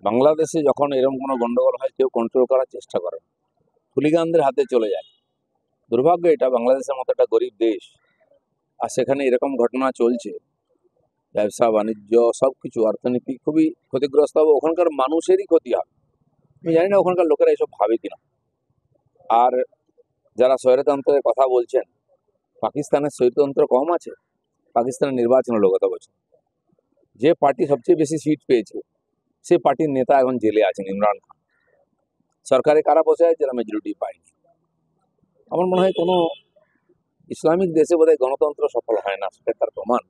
বাংলাদেশে যখন এরকম কোনো গন্ডগোল হয় কেউ কন্ট্রোল করার চেষ্টা করে, হুলিগানদের হাতে চলে যায়। দুর্ভাগ্য, এটা বাংলাদেশের মতো একটা গরিব দেশ, আর সেখানে এরকম ঘটনা চলছে। ব্যবসা বাণিজ্য সবকিছু, অর্থনীতি খুবই ক্ষতিগ্রস্ত হবে, ওখানকার মানুষেরই ক্ষতি হবে। আমি জানি না ওখানকার লোকেরা এসব ভাবে কিনা। আর যারা স্বৈরতন্ত্রের কথা বলছেন, পাকিস্তানের স্বৈরতন্ত্র কম আছে? পাকিস্তানের নির্বাচন হলো গত বছর, যে পার্টি সবচেয়ে বেশি সিট পেয়েছে সে পার্টির নেতা এখন জেলে আছেন, ইমরান খান। সরকারে কারা বসে আছে? যারা মেজরিটি পায়নি। আমার মনে হয় কোনো ইসলামিক দেশে বোধহয় গণতন্ত্র সফল হয় না, সেটা তার প্রমাণ।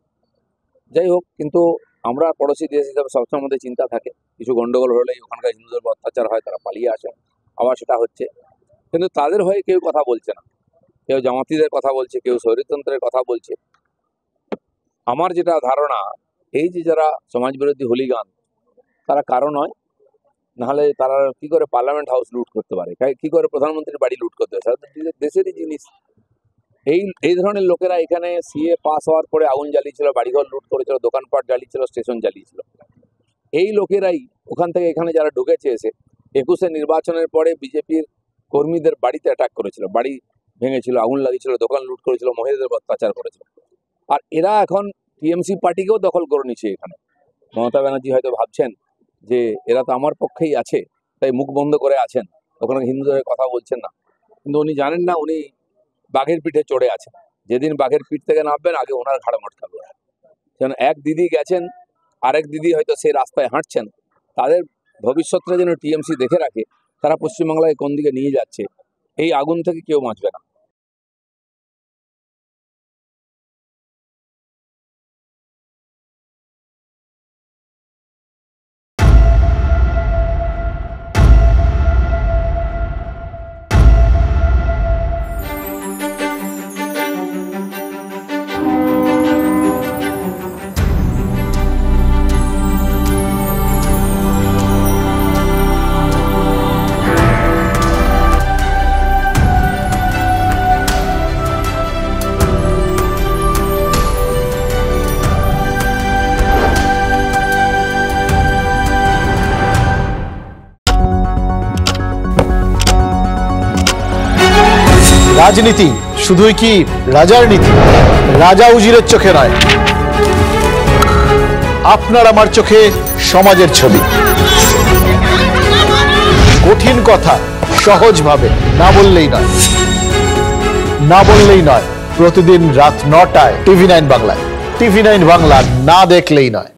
যাই হোক, কিন্তু আমরা পড়োশি দেশ হিসাবে সবসময় মধ্যে চিন্তা থাকে, কিছু গন্ডগোল হলেই ওখানকার হিন্দুদের উপর অত্যাচার হয়, তারা পালিয়ে আসে, আবার সেটা হচ্ছে। কিন্তু তাদের হয়ে কেউ কথা বলছে না, কেউ জামাতিদের কথা বলছে, কেউ স্বৈরতন্ত্রের কথা বলছে। আমার যেটা ধারণা, এই যে যারা সমাজবিরোধী হুলিগান, তারা কারো নয়, নাহলে তারা কি করে পার্লামেন্ট হাউস লুট করতে পারে, কি করে প্রধানমন্ত্রীর বাড়ি লুট করতে পারে? দেশেরই জিনিস। এই ধরনের লোকেরা এখানে সিএ পাস হওয়ার পরে আগুন জ্বালিয়েছিল, বাড়িঘর লুট করেছিল, দোকানপাট জ্বালিয়েছিল, স্টেশন জ্বালিয়েছিল। এই লোকেরাই ওখান থেকে এখানে যারা ঢুকেছে এসে 21-এ নির্বাচনের পরে বিজেপির কর্মীদের বাড়িতে অ্যাটাক করেছিল, বাড়ি ভেঙেছিল, আগুন লাগিয়েছিল, দোকান লুট করেছিল, মহিলাদের অত্যাচার করেছিল। আর এরা এখন টিএমসি পার্টিকেও দখল করে নিচ্ছে এখানে। মমতা ব্যানার্জি হয়তো ভাবছেন যে এরা তো আমার পক্ষেই আছে, তাই মুখ বন্ধ করে আছেন, ওখানে হিন্দুদের কথা বলছেন না। কিন্তু উনি জানেন না, উনি বাঘের পিঠে চড়ে আছেন। যেদিন বাঘের পিঠ থেকে নামবেন, আগে ওনার ঘাড়ে মটকাবে। যেন এক দিদি গেছেন, আরেক দিদি হয়তো সেই রাস্তায় হাঁটছেন, তাদের ভবিষ্যৎটা যেন টিএমসি দেখে রাখে, তারা পশ্চিমবাংলায় কোন দিকে নিয়ে যাচ্ছে, এই আগুন থেকে কেউ বাঁচবে না। রাজনীতি শুধুই কি রাজার নীতি? রাজা উজিরের চোখে নয়, আপনার আমার চোখে সমাজের ছবি। কঠিন কথা সহজভাবে না বললেই নয়, না বললেই নয়। প্রতিদিন রাত 9টায় TV9 বাংলায়। TV9 বাংলা না দেখলেই নয়।